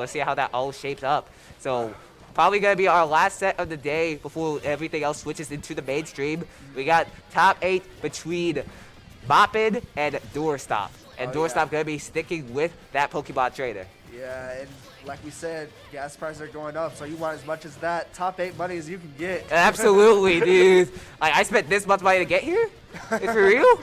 let's see how that all shapes up. So probably going to be our last set of the day before everything else switches into the mainstream. We got top 8 between MopN and Doorstop. And Doorstop going to be sticking with that Pokemon trainer. Yeah, and like we said, gas prices are going up, so you want as much as that top 8 money as you can get. Absolutely, dude. Like, I spent this much money to get here? Is for real?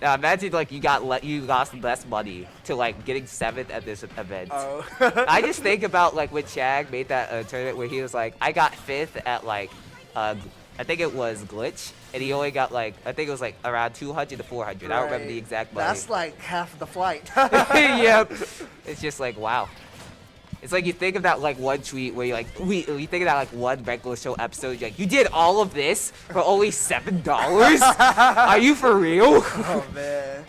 Now imagine like you lost less money to like getting 7th at this event. Oh. I just think about like when Chag made that tournament where he was like, I got 5th at like, I think it was Glitch, and he only got like, I think it was like around 200 to 400. I don't remember the exact money. That's like half of the flight. Yep. It's just like, wow. It's like you think of that like one tweet where you like, you think of that like one regular show episode, you're like, you did all of this for only $7? Are you for real? Oh man.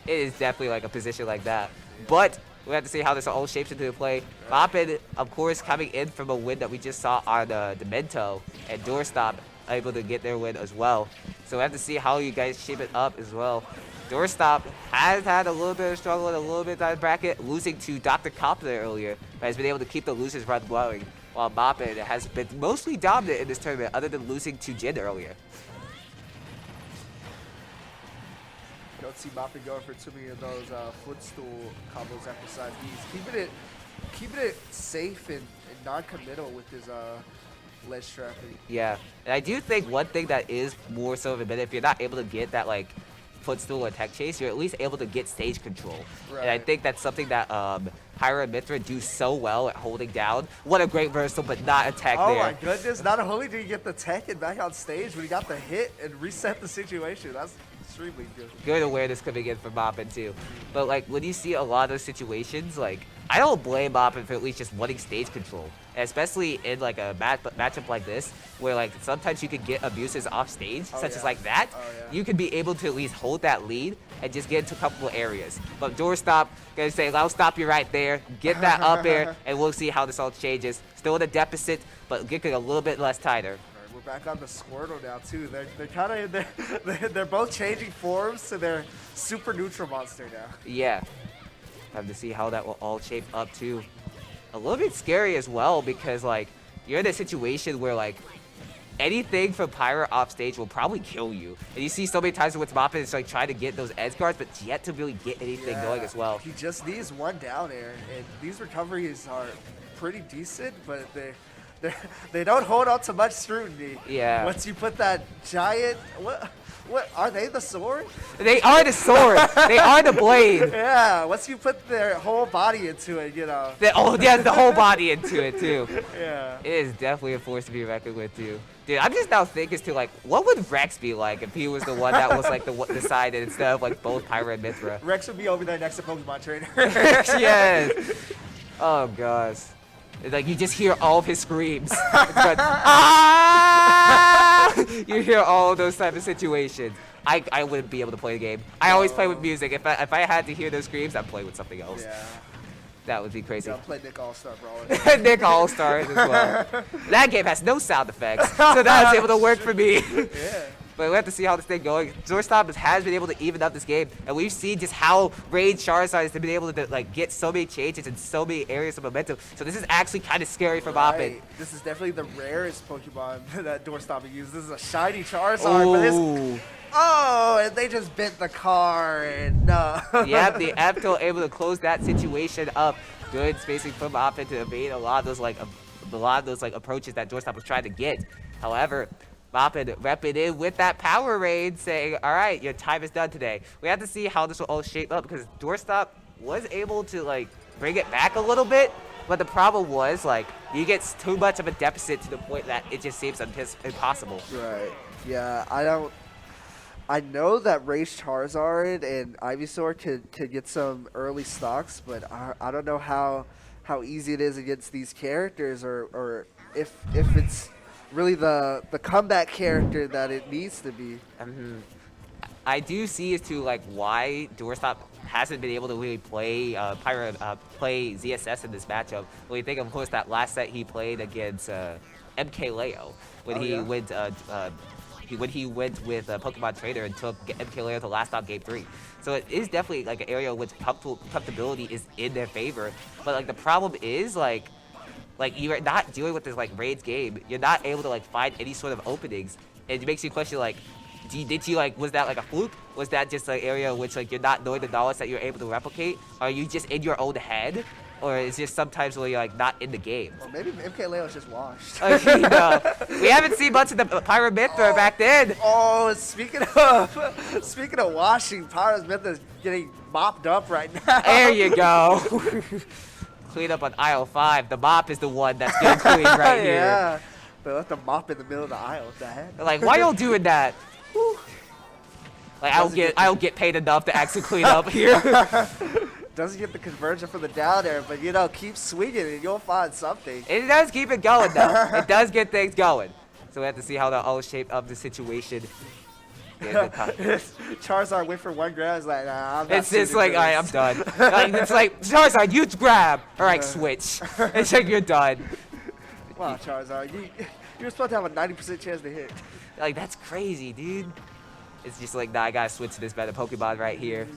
It is definitely like a position like that. But we have to see how this all shapes into the play. MopN, of course, coming in from a win that we just saw on Demento, and Doorstop able to get their win as well. So we have to see how you guys shape it up as well. Doorstop has had a little bit of struggle in a little bit of that bracket, losing to Dr. Copter earlier, but has been able to keep the losers run going, while MopN has been mostly dominant in this tournament, other than losing to Jin earlier. Don't see MopN going for too many of those footstool combos after side Bs. Keeping it safe and non-committal with his ledge trapping. Yeah, and I do think one thing that is more so of a benefit, if you're not able to get that like footstool or tech chase, you're at least able to get stage control. Right. And I think that's something that Pyra and Mythra do so well at holding down. What a great versatile, but not a tech there. Oh my goodness, not only do you get the tech and back on stage, but you got the hit and reset the situation. That's extremely good. Good awareness coming in from MopN too. But like when you see a lot of those situations, like I don't blame MopN for at least just wanting stage control. And especially in like a matchup like this, where like sometimes you could get abuses off stage, such as like that. You could be able to at least hold that lead and just get into a couple of areas. But Doorstop gonna say, I'll stop you right there, get that up air, and we'll see how this all changes. Still in a deficit, but getting a little bit less tighter. We're back on the Squirtle now too. They're kind of in there. They're both changing forms to their super neutral monster now. Yeah. Have to see how that will all shape up too. A little bit scary as well because like you're in a situation where like anything from Pyra off stage will probably kill you. And you see so many times with MopN, it's like trying to get those edge guards, but yet to really get anything going as well. He just needs one down air, and these recoveries are pretty decent, but they don't hold on to much scrutiny. Yeah. Once you put that giant, what are they, the sword? They are the sword. They are the blade. Yeah, once you put their whole body into it, you know. The whole body into it too. Yeah. It is definitely a force to be reckoned with too. Dude, I'm just now thinking too, like, what would Rex be like if he was the one that was like the decided instead of like both Pyra and Mythra? Rex would be over there next to Pokemon Trainer. Yes. Oh gosh. It's like you just hear all of his screams. It's like, ah! You hear all those type of situations. I wouldn't be able to play the game. I always play with music. If I had to hear those screams, I'd play with something else. Yeah. That would be crazy. Yeah, play Nick All-Star Brawler. Nick All-Star as well. That game has no sound effects, so that was able to work for me. Yeah. But we have to see how this thing going. Doorstop has been able to even up this game, and we've seen just how Raid Charizard has been able to like get so many changes in so many areas of momentum. So this is actually kind of scary for MopN. This is definitely the rarest Pokemon that Doorstop uses. This is a shiny Charizard, but this. Oh, and they just bent the car, and no. Yep, the Epto able to close that situation up. Good spacing from MopN to evade a lot of those approaches that Doorstop was trying to get. However, MopN repping in with that power raid, saying, all right, your time is done today. We have to see how this will all shape up because Doorstop was able to like bring it back a little bit, but the problem was like you get too much of a deficit to the point that it just seems impossible. Right. Yeah, I know that Race Charizard and Ivysaur could get some early stocks, but I don't know how easy it is against these characters or if it's really the comeback character that it needs to be. I do see as to like why Doorstop hasn't been able to really play play ZSS in this matchup. When you think, of course, that last set he played against MK Leo when he went when he went with Pokemon Trainer and took MKLayer to last on game 3. So it is definitely like an area which comfortability is in their favor. But like the problem is like you're not dealing with this like raids game. You're not able to like find any sort of openings. It makes you question like, did you like, was that like a fluke? Was that just an area which like you're not knowing the knowledge that you're able to replicate? Are you just in your own head? Or is just sometimes where you're like not in the game? Or maybe MKLayer was just washed. You know, we haven't seen much of the Pyra Mythra back then. Oh, speaking of washing, Pyra's Mythra is getting mopped up right now. There you go. Clean up on aisle 5. The mop is the one that's getting cleaned right here. Yeah. They left the mop in the middle of the aisle. What the heck? They're like, why y'all doing that? Like, I don't get paid enough to actually clean up here. Doesn't get the conversion from the down air, but you know, keep swinging and you'll find something. It does keep it going though. It does get things going. So we have to see how the all shape of the situation. Charizard went for 1 grab. It's like, nah, I'm not. It's just like, all right, I'm done. Like, it's like, Charizard, you grab. All right, switch. It's like you're done. Wow, Charizard, you're supposed to have a 90% chance to hit. Like, that's crazy, dude. It's just like, nah, I gotta switch to this better Pokemon right here.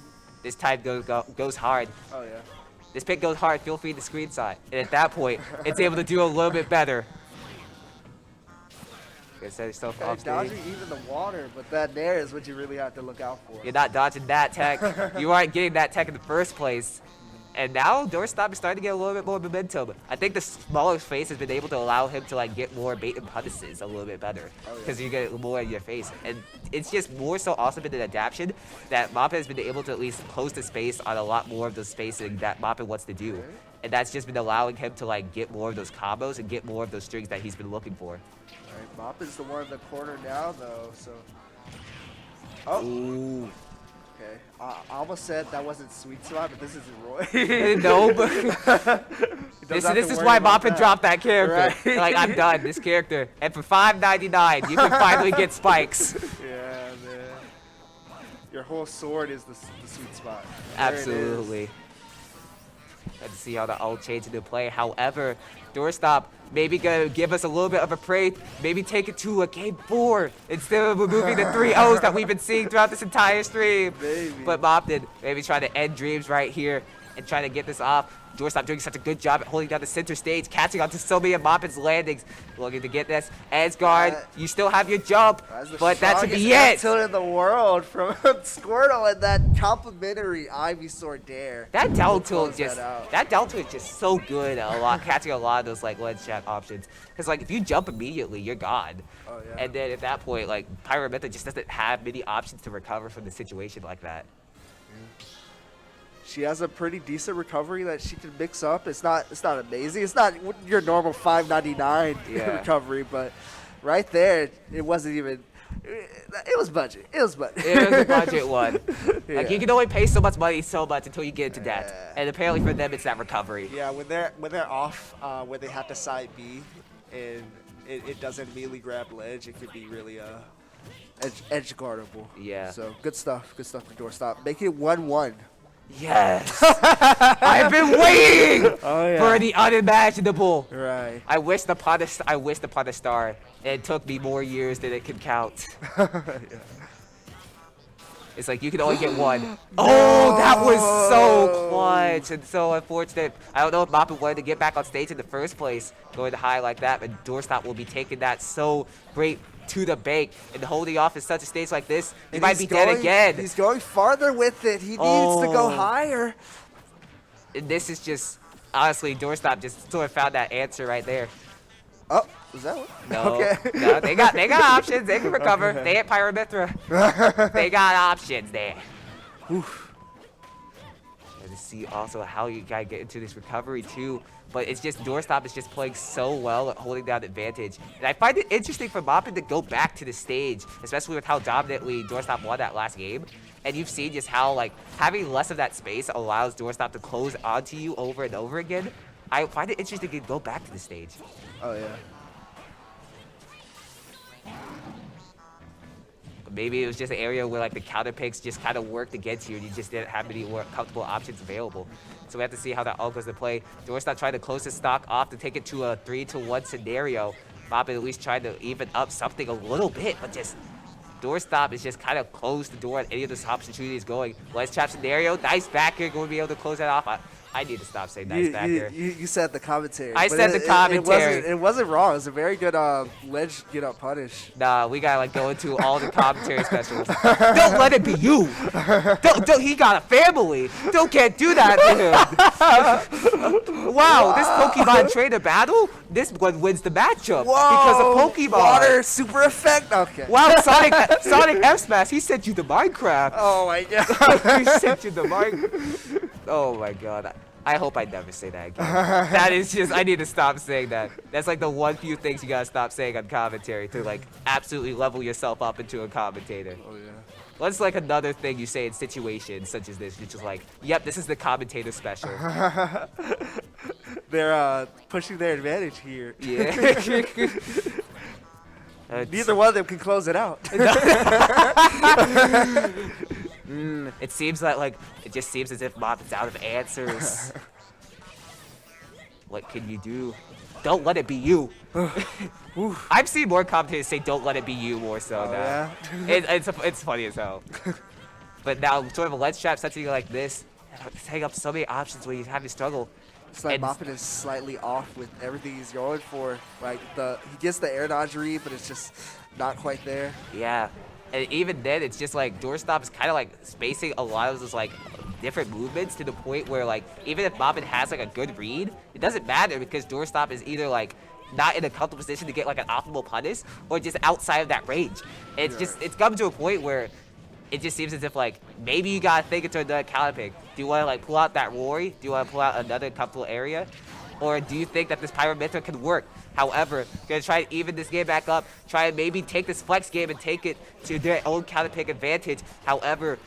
This type goes hard. Oh, yeah. This pick goes hard, feel free to screenshot. And at that point, it's able to do a little bit better. Set yourself off stage. Dodging even the water, but that there is what you really have to look out for. You're not dodging that tech. You aren't getting that tech in the first place. And now Doorstop is starting to get a little bit more momentum. I think the smaller face has been able to allow him to like get more bait and punishes a little bit better. Because you get more in your face. And it's just more so awesome in an adaptation that MopN has been able to at least close the space on a lot more of the spacing that MopN wants to do. And that's just been allowing him to like get more of those combos and get more of those strings that he's been looking for. Alright, MopN's the one in the corner now though, so. Oh. Ooh. Okay. I almost said that wasn't Sweet Spot, but this isn't Roy. No, but this is why MopN dropped that character. Right. Like, I'm done, this character. And for $5.99, you can finally get spikes. Yeah, man. Your whole sword is the sweet spot. Absolutely. Let's see how the ult change into play. However, Doorstop maybe gonna give us a little bit of a break, maybe take it to a game 4 instead of removing the 3-0s that we've been seeing throughout this entire stream. Maybe. But MopN maybe trying to end dreams right here and trying to get this off. Doorstop doing such a good job at holding down the center stage, catching onto so many of MopN's landings. Looking to get this. Asgard, you still have your jump, but that should be it. Tilt in the world from Squirtle and that complimentary Ivysaur dare. That down tilt is just so good at catching a lot of those like ledge shot options. Because like if you jump immediately, you're gone. Oh, yeah. And then at that point, like Pyra Mythra just doesn't have many options to recover from the situation like that. She has a pretty decent recovery that she can mix up. It's not amazing. It's not your normal $5.99 recovery, but right there, it wasn't even. It was budget. It was budget. It was a budget one. Yeah. Like you can only pay so much money until you get into debt. And apparently for them, it's that recovery. Yeah, when they're off, when they have to side B, and it doesn't immediately grab ledge, it could be really edge guardable. Yeah. So good stuff. Good stuff for Doorstop. Make it 1-1. Yes! I've been waiting for the unimaginable. Right. I wish upon a star. It took me more years than it can count. It's like you can only get one. Oh, that was so clutch and so unfortunate. I don't know if MopN wanted to get back on stage in the first place, going to high like that, but Doorstop will be taking that so great to the bank and holding off in such a stage like this. He might be dead again. He's going farther with it. He needs to go higher. And this is just, honestly, Doorstop just sort of found that answer right there. Oh, was that one? No, okay. No, they got options. They can recover. Okay. They hit Pyra Mythra. They got options there. Oof. And to see also how you gotta get into this recovery too. But it's just Doorstop is just playing so well at holding down advantage. And I find it interesting for MopN to go back to the stage, especially with how dominantly Doorstop won that last game. And you've seen just how like having less of that space allows Doorstop to close onto you over and over again. I find it interesting to go back to the stage. Oh yeah. Maybe it was just an area where like the counter picks just kind of worked against you and you just didn't have many more comfortable options available. So we have to see how that all goes to play. Doorstop trying to close his stock off to take it to a 3-1 scenario. MopN at least trying to even up something a little bit, but just Doorstop is just kind of closed the door on any of those opportunities going. Let's trap scenario. Nice back here. Going to be able to close that off. I need to stop saying nice back here. You said the commentary. I but said the commentary. It wasn't wrong. It was a very good ledge get up punish. Nah, we gotta like go into all the commentary specials. Don't let it be you. Don't. He got a family. Don't can't do that to him. Wow, this Pokemon trainer battle. This one wins the matchup because of Pokemon. Water super effect. Okay. Wow, Sonic F Smash. He sent you to Minecraft. Oh my god. He sent you to Minecraft. Oh my god. I hope I never say that again. That is just, I need to stop saying that. That's like the one few things you gotta stop saying on commentary to like absolutely level yourself up into a commentator. Oh yeah. What's like another thing you say in situations such as this, which is like, yep, this is the commentator special. They're pushing their advantage here. Yeah. Neither one of them can close it out. It seems like it just seems as if Mop is out of answers. What can you do? Don't let it be you. I've seen more commentators say "Don't let it be you" more so now. Yeah? It's funny as hell. But now, sort of a let's trap something like this, take up so many options where you have to struggle. It's like And- MopN is slightly off with everything he's going for. Like he gets the air dodge read, but it's just not quite there. Yeah. And even then, it's just like Doorstop is kind of like spacing a lot of those like different movements to the point where like even if MopN has like a good read, it doesn't matter because Doorstop is either like not in a comfortable position to get like an optimal punish or just outside of that range. And it's come to a point where it just seems as if like maybe you gotta think into another counter pick. Do you want to like pull out that Rory? Do you want to pull out another comfortable area? Or do you think that this Pyra Mythra can work? However, gonna try to even this game back up, try and maybe take this flex game and take it to their own counter pick advantage. However,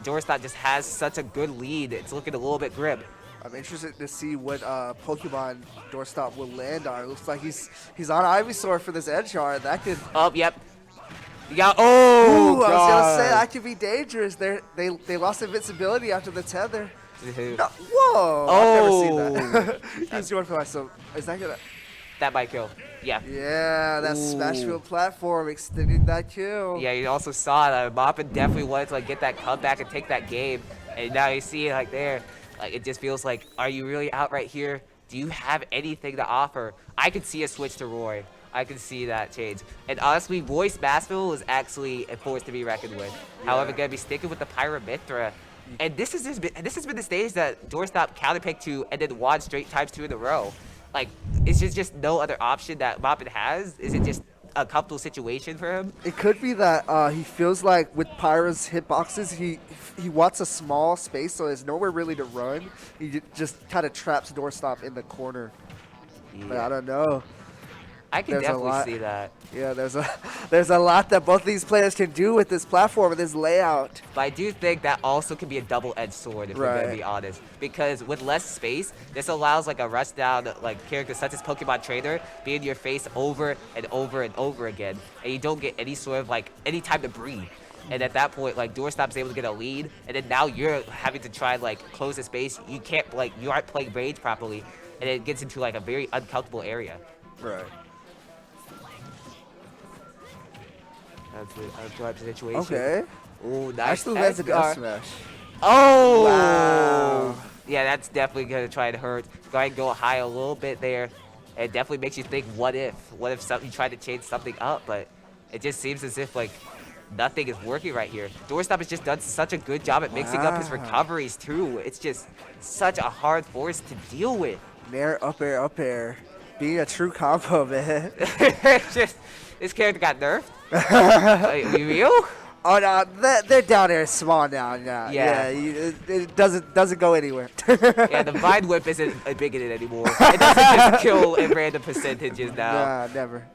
Doorstop just has such a good lead. It's looking a little bit grim. I'm interested to see what Pokemon Doorstop will land on. It looks like he's on Ivysaur for this edge guard. That could. Oh, yep. You got. Oh, Ooh, I was God. gonna say that could be dangerous. They lost invincibility after the tether. No, whoa! I've never seen that. He's going for like some. Is that gonna? That might kill. Yeah. Yeah, that Ooh. Smashville platform extending that kill. Yeah, you also saw that MopN definitely wanted to like get that comeback and take that game, and now you see it like there, like it just feels like, are you really out right here? Do you have anything to offer? I could see a switch to Roy. I can see that change. And honestly, Roy Smashville is actually a force to be reckoned with. However, gonna be sticking with the Pyra Mythra. And this has been the stage that Doorstop counterpicked to and then won straight times 2 in a row. Like, it's just no other option that MopN has. Is it just a comfortable situation for him? It could be that he feels like with Pyra's hitboxes, he wants a small space, so there's nowhere really to run. He just kind of traps Doorstop in the corner. But I don't know. I can There's a definitely lot. see that. Yeah, there's a lot that both these players can do with this platform and this layout. But I do think that also can be a double-edged sword, if we're gonna Right. be honest. Because with less space, this allows like a rush down like character such as Pokemon Trainer be in your face over and over and over again, and you don't get any sort of like any time to breathe. And at that point, like Doorstop's able to get a lead, and then now you're having to try and like close the space. You can't like you aren't playing range properly, and it gets into like a very uncomfortable area. Right. That's the situation. Okay. Ooh, nice. Actually, that's a Edgar. death smash. Oh! Wow. Yeah, that's definitely going to try to hurt. Go ahead and go high a little bit there. It definitely makes you think, what if? What if something tried to change something up? But it just seems as if, like, nothing is working right here. Doorstop has just done such a good job at mixing up his Wow. recoveries, too. It's just such a hard force to deal with. Nair, up air. Being a true combo, man. It's just, this character got nerfed? Like, are you real? Oh no, they're down there small now. Yeah, Yeah. it doesn't go anywhere. Yeah, the Vine Whip isn't a bigoted anymore. It doesn't just kill in random percentages now. Nah, never.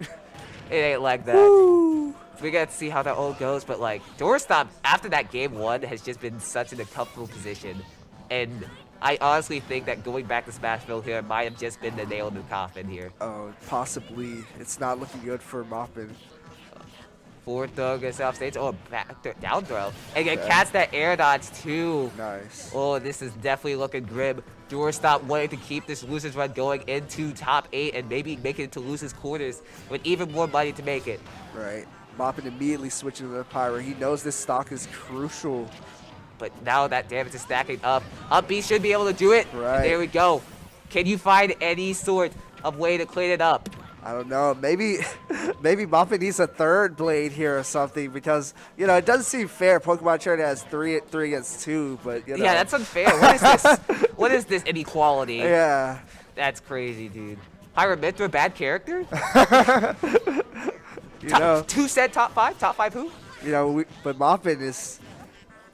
It ain't like that. Woo. We got to see how that all goes, but like Doorstop after that game 1 has just been such in a comfortable position, and I honestly think that going back to Smashville here might have just been the nail in the coffin here. Oh, possibly. It's not looking good for MopN. Forward throw against off stage. Oh, down throw. And Okay. catch that air dodge too. Nice. Oh, this is definitely looking grim. Doorstop wanting to keep this losers run going into top 8 and maybe make it into losers quarters with even more money to make it. Right. MopN immediately switching to the Pyra. He knows this stock is crucial. But now that damage is stacking up. Up B should be able to do it. Right. And there we go. Can you find any sort of way to clean it up? I don't know. Maybe MopN needs a third blade here or something because, you know, it doesn't seem fair. Pokemon Trainer has three against 2, but, you know. Yeah, that's unfair. What is this? What is this inequality? Yeah. That's crazy, dude. Pyra Mythra, bad character? You know. Who said top 5? Top 5 who? You know, but MopN is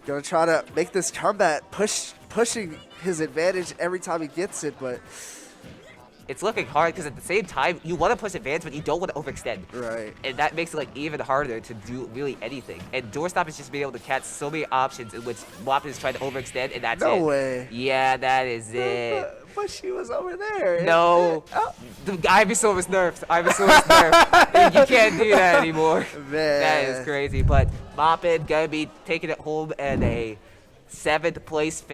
going to try to make this comeback, pushing his advantage every time he gets it, but It's looking hard because at the same time, you want to push advance, but you don't want to overextend. right. And that makes it like even harder to do really anything. And Doorstop is just being able to catch so many options in which MopN is trying to overextend, and that's it. No way. Yeah, that is it. But she was over there. No. Oh, The Ivysaur was nerfed. Ivysaur was nerfed. You can't do that anymore. man. That is crazy. But MopN gonna be taking it home at a 7th place.